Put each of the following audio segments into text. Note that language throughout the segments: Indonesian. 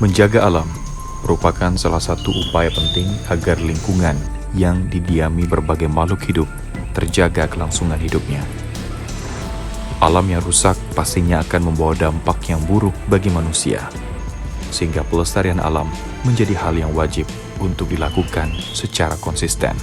Menjaga alam merupakan salah satu upaya penting agar lingkungan yang didiami berbagai makhluk hidup terjaga kelangsungan hidupnya. Alam yang rusak pastinya akan membawa dampak yang buruk bagi manusia, sehingga pelestarian alam menjadi hal yang wajib untuk dilakukan secara konsisten.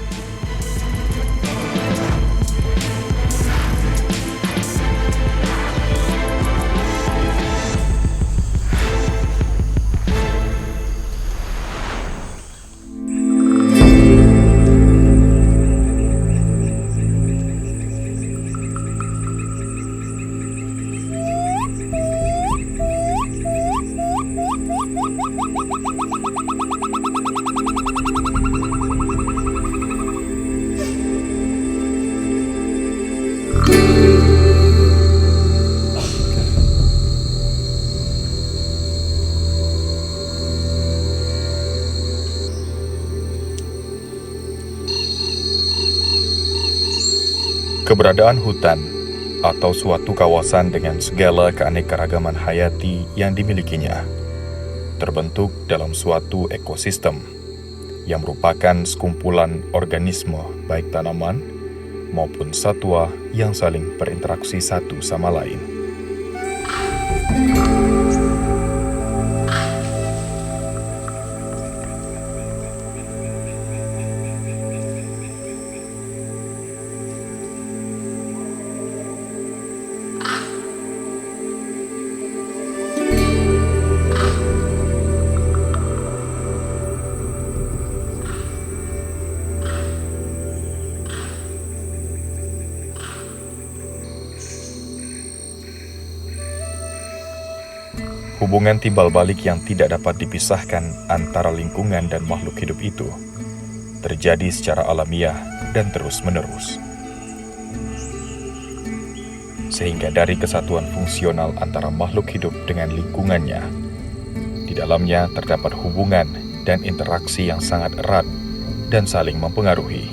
Keberadaan hutan atau suatu kawasan dengan segala keanekaragaman hayati yang dimilikinya terbentuk dalam suatu ekosistem yang merupakan sekumpulan organisme baik tanaman maupun satwa yang saling berinteraksi satu sama lain. Hubungan timbal balik yang tidak dapat dipisahkan antara lingkungan dan makhluk hidup itu terjadi secara alamiah dan terus-menerus. Sehingga dari kesatuan fungsional antara makhluk hidup dengan lingkungannya, di dalamnya terdapat hubungan dan interaksi yang sangat erat dan saling mempengaruhi.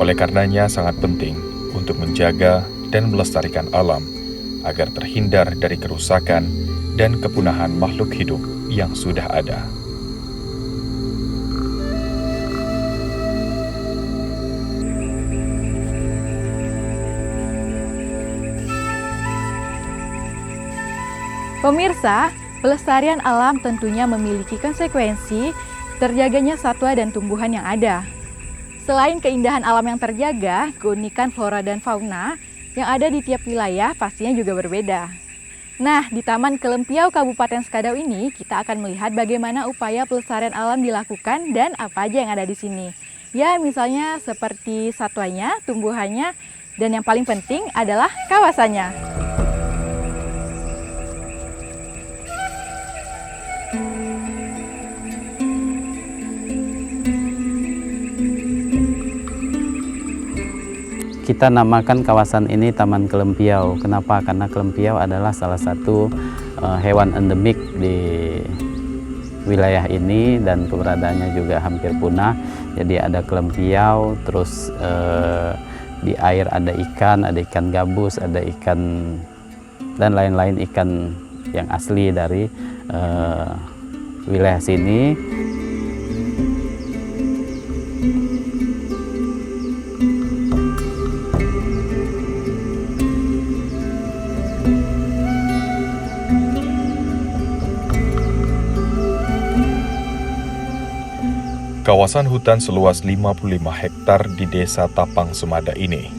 Oleh karenanya sangat penting untuk menjaga dan melestarikan alam agar terhindar dari kerusakan dan kepunahan makhluk hidup yang sudah ada. Pemirsa, pelestarian alam tentunya memiliki konsekuensi terjaganya satwa dan tumbuhan yang ada. Selain keindahan alam yang terjaga, keunikan flora dan fauna yang ada di tiap wilayah pastinya juga berbeda. Nah, di Taman Kelempiau Kabupaten Skadau ini, kita akan melihat bagaimana upaya pelestarian alam dilakukan dan apa aja yang ada di sini. Ya, misalnya seperti satwanya, tumbuhannya, dan yang paling penting adalah kawasannya. Kita namakan kawasan ini Taman Kelempiau. Kenapa? Karena kelempiau adalah salah satu hewan endemik di wilayah ini dan keberadaannya juga hampir punah. Jadi ada kelempiau, terus di air ada ikan gabus, ada ikan dan lain-lain ikan yang asli dari wilayah sini. Kawasan hutan seluas 55 hektar di Desa Tapang Semada ini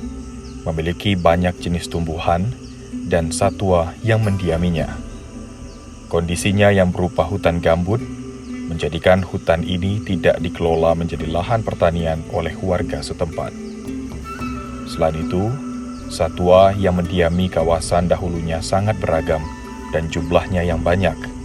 memiliki banyak jenis tumbuhan dan satwa yang mendiaminya. Kondisinya yang berupa hutan gambut menjadikan hutan ini tidak dikelola menjadi lahan pertanian oleh warga setempat. Selain itu, satwa yang mendiami kawasan dahulunya sangat beragam dan jumlahnya yang banyak.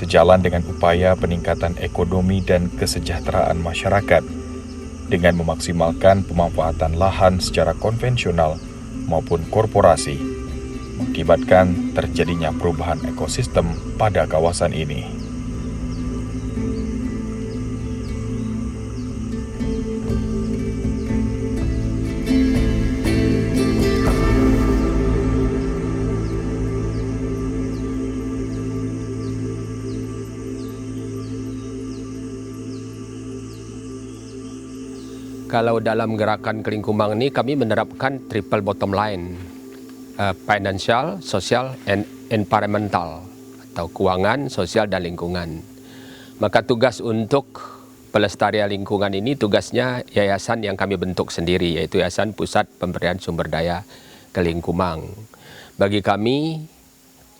sejalan dengan upaya peningkatan ekonomi dan kesejahteraan masyarakat dengan memaksimalkan pemanfaatan lahan secara konvensional maupun korporasi, mengakibatkan terjadinya perubahan ekosistem pada kawasan ini. Kalau dalam gerakan Kelingkumang ini kami menerapkan triple bottom line, financial, social, and environmental, atau keuangan, sosial, dan lingkungan. Maka tugas untuk pelestarian lingkungan ini tugasnya yayasan yang kami bentuk sendiri, yaitu Yayasan Pusat Pemberdayaan Sumber Daya Kelingkumang. Bagi kami,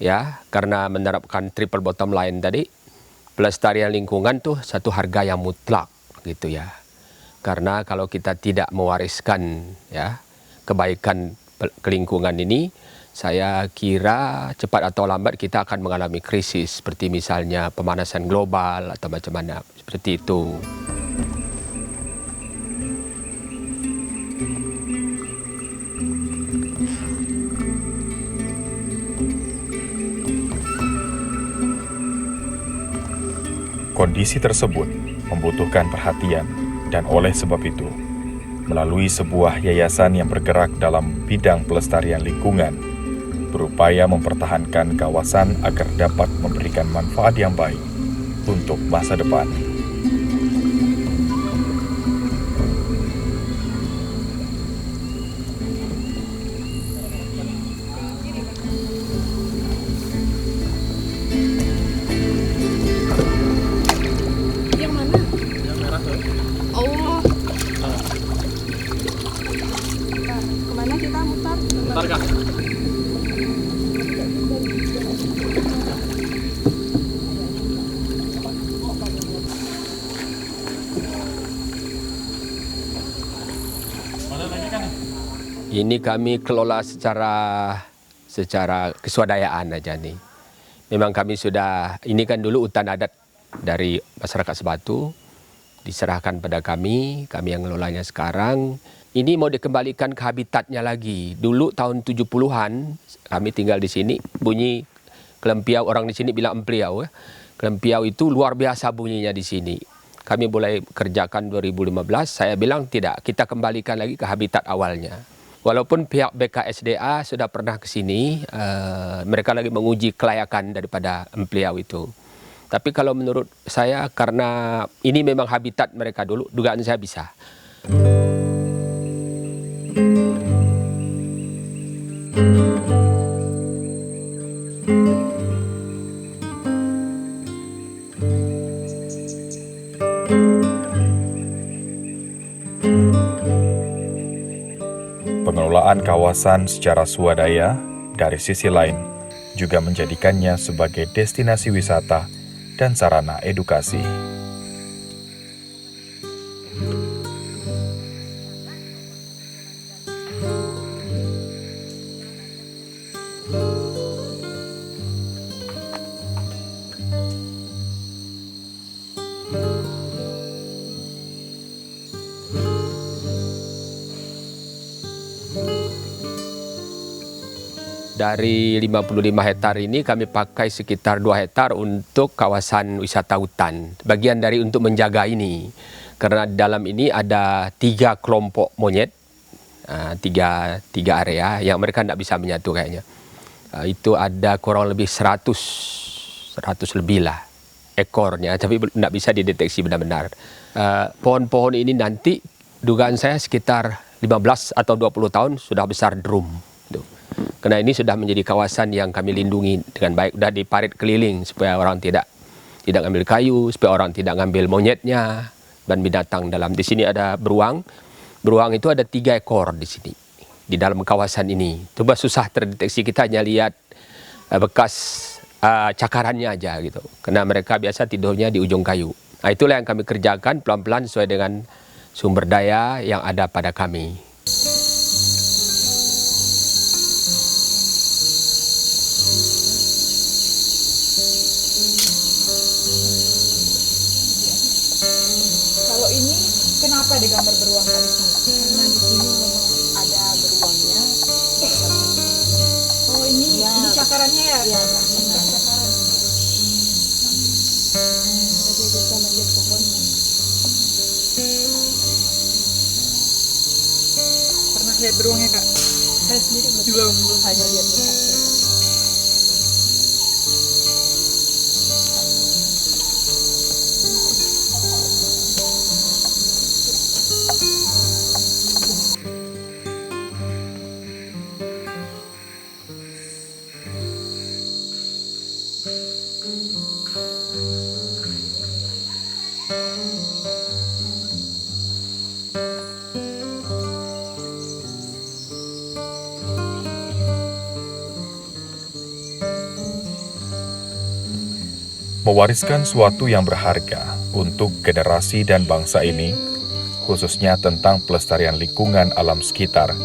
ya, karena menerapkan triple bottom line tadi, pelestarian lingkungan tuh satu harga yang mutlak, gitu ya. Karena kalau kita tidak mewariskan ya kebaikan kelingkungan ini, saya kira cepat atau lambat kita akan mengalami krisis seperti misalnya pemanasan global atau macam mana seperti itu. Kondisi tersebut membutuhkan perhatian. Dan oleh sebab itu, melalui sebuah yayasan yang bergerak dalam bidang pelestarian lingkungan, berupaya mempertahankan kawasan agar dapat memberikan manfaat yang baik untuk masa depan. Yang mana? Yang merah tuh. Oh. Kemana kita mutar? Mutar kah? Ini kami kelola secara keswadayaan aja nih. Memang kami sudah, ini kan dulu hutan adat dari masyarakat Sebatu, diserahkan pada kami yang ngelolanya sekarang. Ini mau dikembalikan ke habitatnya lagi. Dulu tahun 70-an kami tinggal di sini, bunyi kelempiau, orang di sini bilang empliau ya. Kelempiau itu luar biasa bunyinya di sini. Kami mulai kerjakan 2015, saya bilang tidak, kita kembalikan lagi ke habitat awalnya. Walaupun pihak BKSDA sudah pernah ke sini, mereka lagi menguji kelayakan daripada empliau itu. Tapi kalau menurut saya, karena ini memang habitat mereka dulu, dugaan saya bisa. Pengelolaan kawasan secara swadaya dari sisi lain juga menjadikannya sebagai destinasi wisata dan sarana edukasi. Dari 55 hektar ini kami pakai sekitar 2 hektar untuk kawasan wisata hutan. Bagian dari untuk menjaga ini. Karena di dalam ini ada 3 kelompok monyet, tiga area yang mereka tidak bisa menyatu kayaknya. Itu ada kurang lebih 100 lebih lah ekornya, tapi tidak bisa dideteksi benar-benar. Pohon-pohon ini nanti dugaan saya sekitar 15 atau 20 tahun sudah besar drum. Karena ini sudah menjadi kawasan yang kami lindungi dengan baik, sudah diparit keliling supaya orang tidak ngambil kayu, supaya orang tidak ngambil monyetnya dan binatang dalam. Di sini ada beruang. Beruang itu ada 3 ekor di sini, di dalam kawasan ini. Coba susah terdeteksi, kita hanya lihat bekas cakarannya aja gitu. Karena mereka biasa tidurnya di ujung kayu. Nah, itulah yang kami kerjakan pelan-pelan sesuai dengan sumber daya yang ada pada kami. ada gambar beruang tadi sini? Karena di sini memang ada beruangnya. Oh ini, Ya. ini cakarannya ya? Ya, Cakaran. dia bisa manjat pohonnya. Pernah lihat beruangnya kak? Saya sendiri belum hanya lihat bekasnya. Mewariskan suatu yang berharga untuk generasi dan bangsa ini, khususnya tentang pelestarian lingkungan alam sekitar,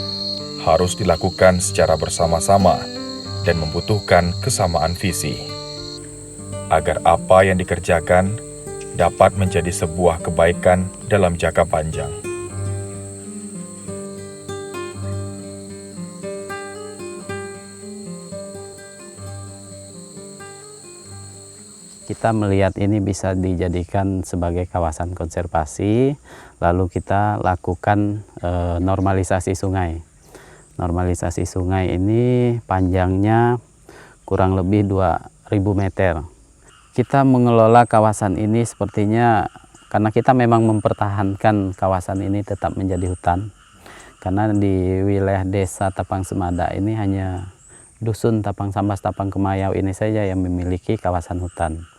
harus dilakukan secara bersama-sama dan membutuhkan kesamaan visi. Agar apa yang dikerjakan dapat menjadi sebuah kebaikan dalam jangka panjang. Kita melihat ini bisa dijadikan sebagai kawasan konservasi, lalu kita lakukan normalisasi sungai. Normalisasi sungai ini panjangnya kurang lebih 2000 meter. Kita mengelola kawasan ini sepertinya karena kita memang mempertahankan kawasan ini tetap menjadi hutan. Karena di wilayah desa Tapang Semada ini hanya dusun Tapang Sambas, Tapang Kemayau ini saja yang memiliki kawasan hutan.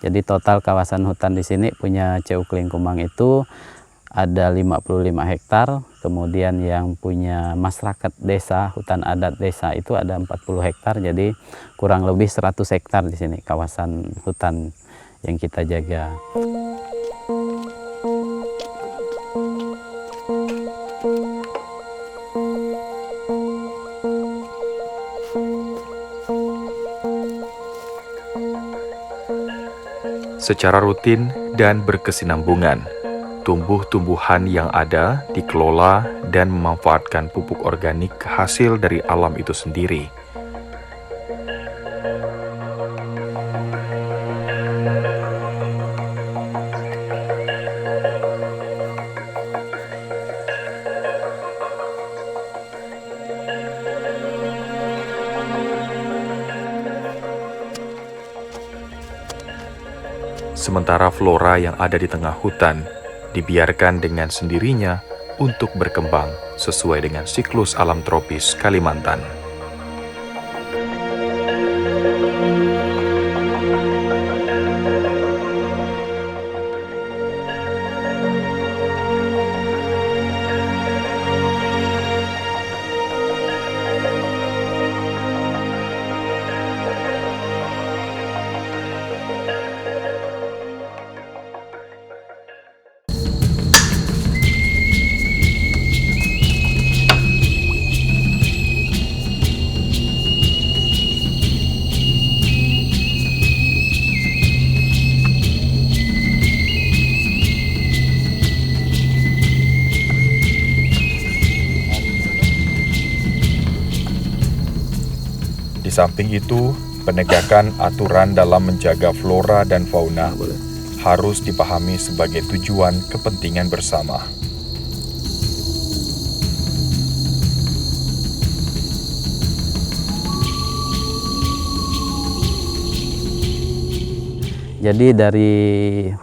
Jadi total kawasan hutan di sini punya CU Kelingkumang itu ada 55 hektar, kemudian yang punya masyarakat desa, hutan adat desa itu ada 40 hektar, jadi kurang lebih 100 hektar di sini kawasan hutan yang kita jaga. Secara rutin dan berkesinambungan, tumbuh-tumbuhan yang ada dikelola dan memanfaatkan pupuk organik hasil dari alam itu sendiri. Sementara flora yang ada di tengah hutan dibiarkan dengan sendirinya untuk berkembang sesuai dengan siklus alam tropis Kalimantan. Di samping itu, penegakan aturan dalam menjaga flora dan fauna harus dipahami sebagai tujuan kepentingan bersama. Jadi dari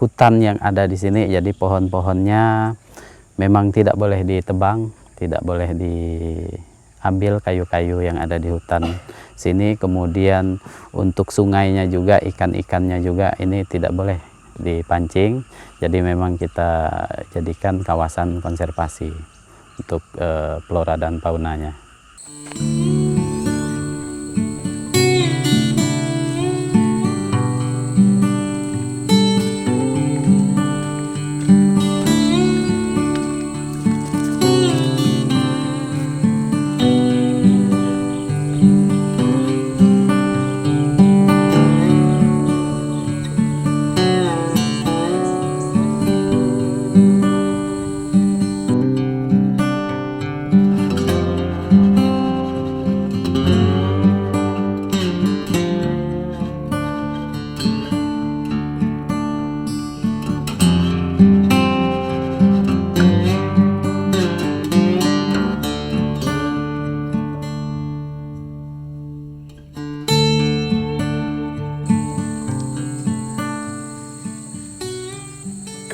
hutan yang ada di sini, jadi pohon-pohonnya memang tidak boleh ditebang, tidak boleh diambil kayu-kayu yang ada di hutan sini. Kemudian untuk sungainya juga, ikan-ikannya juga ini tidak boleh dipancing. Jadi memang kita jadikan kawasan konservasi untuk flora dan faunanya.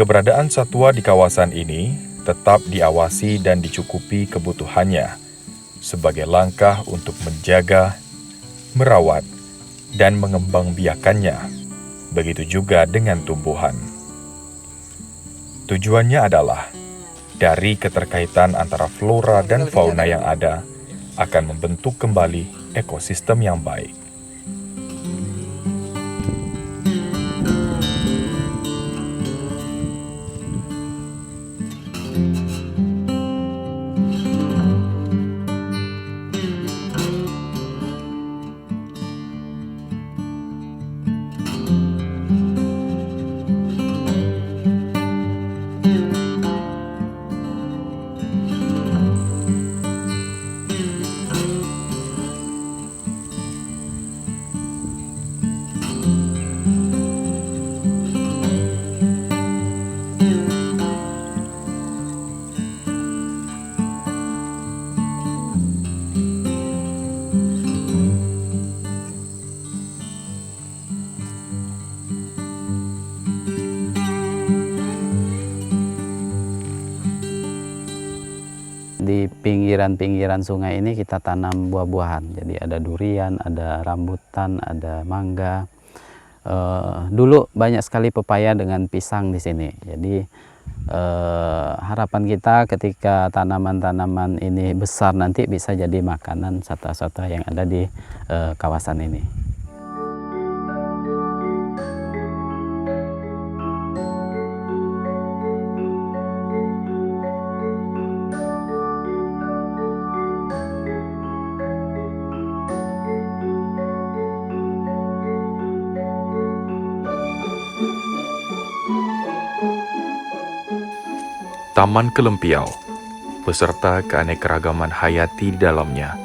Keberadaan satwa di kawasan ini tetap diawasi dan dicukupi kebutuhannya sebagai langkah untuk menjaga, merawat, dan mengembangbiakannya. Begitu juga dengan tumbuhan. Tujuannya adalah dari keterkaitan antara flora dan fauna yang ada akan membentuk kembali ekosistem yang baik. Di pinggiran-pinggiran sungai ini kita tanam buah-buahan. Jadi ada durian, ada rambutan, ada mangga. Dulu banyak sekali pepaya dengan pisang di sini. Jadi harapan kita ketika tanaman-tanaman ini besar nanti bisa jadi makanan satwa-satwa yang ada di kawasan ini. Taman Kelempiau, beserta keanekaragaman hayati di dalamnya,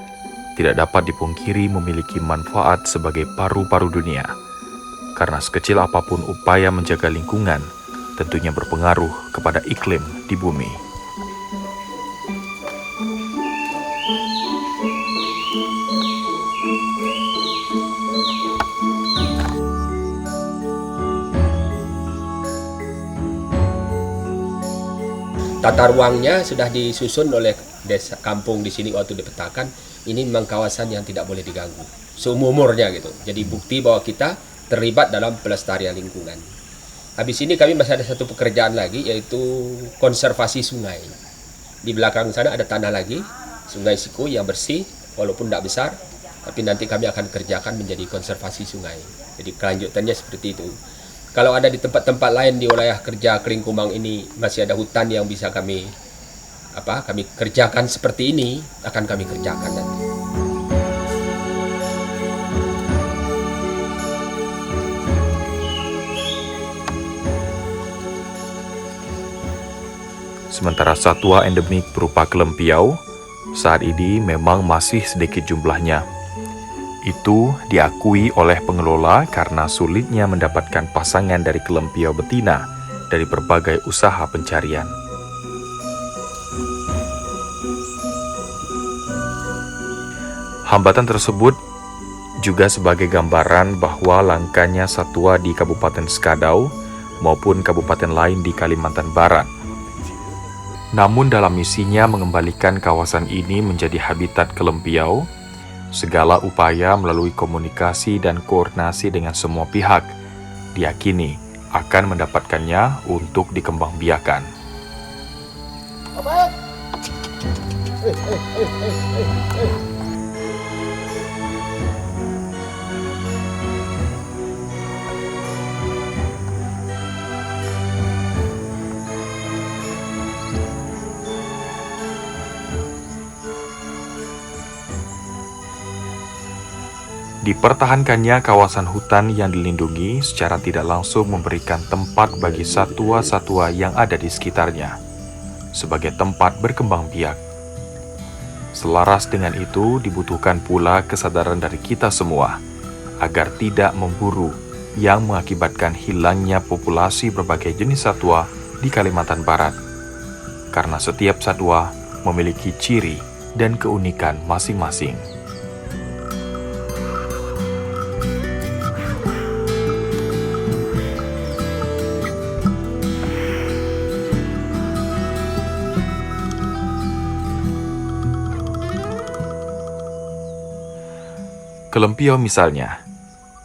tidak dapat dipungkiri memiliki manfaat sebagai paru-paru dunia. Karena sekecil apapun upaya menjaga lingkungan, tentunya berpengaruh kepada iklim di bumi. Tata ruangnya sudah disusun oleh desa kampung di sini waktu dipetakan. Ini memang kawasan yang tidak boleh diganggu seumur-umurnya gitu. Jadi bukti bahwa kita terlibat dalam pelestarian lingkungan. Habis ini kami masih ada satu pekerjaan lagi, yaitu konservasi sungai. Di belakang sana ada tanah lagi, Sungai Siku yang bersih walaupun tidak besar, tapi nanti kami akan kerjakan menjadi konservasi sungai. Jadi kelanjutannya seperti itu. Kalau ada di tempat-tempat lain di wilayah kerja Kelingkumang ini masih ada hutan yang bisa kami kerjakan seperti ini, akan kami kerjakan nanti. Sementara satwa endemik berupa kelempiau saat ini memang masih sedikit jumlahnya. Itu diakui oleh pengelola karena sulitnya mendapatkan pasangan dari kelempiau betina dari berbagai usaha pencarian. Hambatan tersebut juga sebagai gambaran bahwa langkanya satwa di Kabupaten Skadau maupun kabupaten lain di Kalimantan Barat. Namun dalam misinya mengembalikan kawasan ini menjadi habitat kelempiau, segala upaya melalui komunikasi dan koordinasi dengan semua pihak diyakini akan mendapatkannya untuk dikembangbiakan. Dipertahankannya kawasan hutan yang dilindungi secara tidak langsung memberikan tempat bagi satwa-satwa yang ada di sekitarnya sebagai tempat berkembang biak. Selaras dengan itu, dibutuhkan pula kesadaran dari kita semua agar tidak memburu yang mengakibatkan hilangnya populasi berbagai jenis satwa di Kalimantan Barat. Karena setiap satwa memiliki ciri dan keunikan masing-masing. Kelempiau misalnya,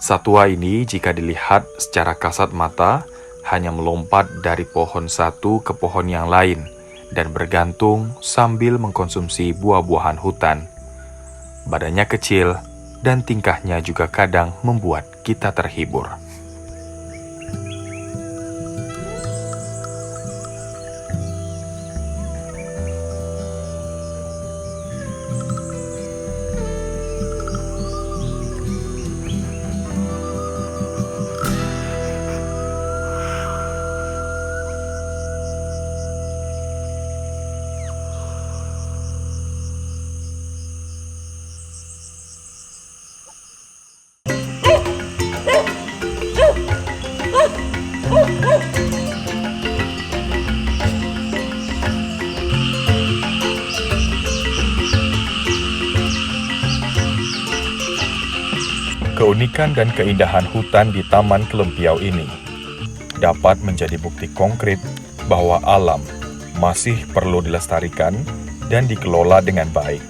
satwa ini jika dilihat secara kasat mata hanya melompat dari pohon satu ke pohon yang lain dan bergantung sambil mengkonsumsi buah-buahan hutan. Badannya kecil dan tingkahnya juga kadang membuat kita terhibur. Keunikan dan keindahan hutan di Taman Kelempiau ini dapat menjadi bukti konkret bahwa alam masih perlu dilestarikan dan dikelola dengan baik.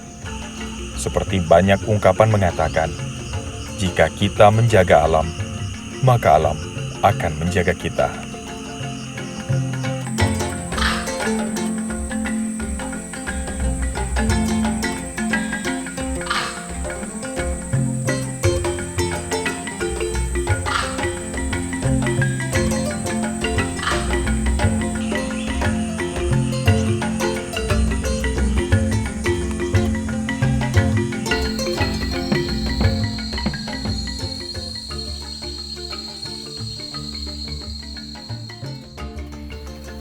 Seperti banyak ungkapan mengatakan, jika kita menjaga alam, maka alam akan menjaga kita.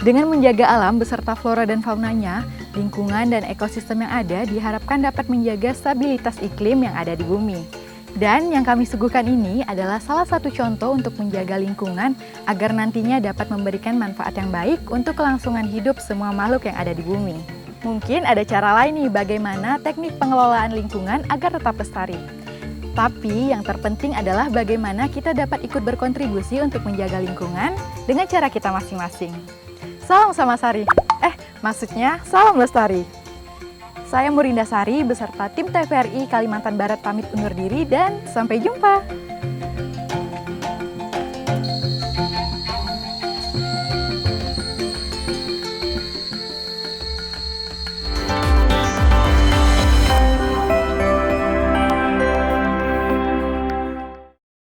Dengan menjaga alam beserta flora dan faunanya, lingkungan dan ekosistem yang ada diharapkan dapat menjaga stabilitas iklim yang ada di bumi. Dan yang kami suguhkan ini adalah salah satu contoh untuk menjaga lingkungan agar nantinya dapat memberikan manfaat yang baik untuk kelangsungan hidup semua makhluk yang ada di bumi. Mungkin ada cara lain nih bagaimana teknik pengelolaan lingkungan agar tetap lestari. Tapi yang terpenting adalah bagaimana kita dapat ikut berkontribusi untuk menjaga lingkungan dengan cara kita masing-masing. Salam Sama Sari. Maksudnya salam lestari. Saya Murinda Sari beserta tim TVRI Kalimantan Barat pamit undur diri dan sampai jumpa.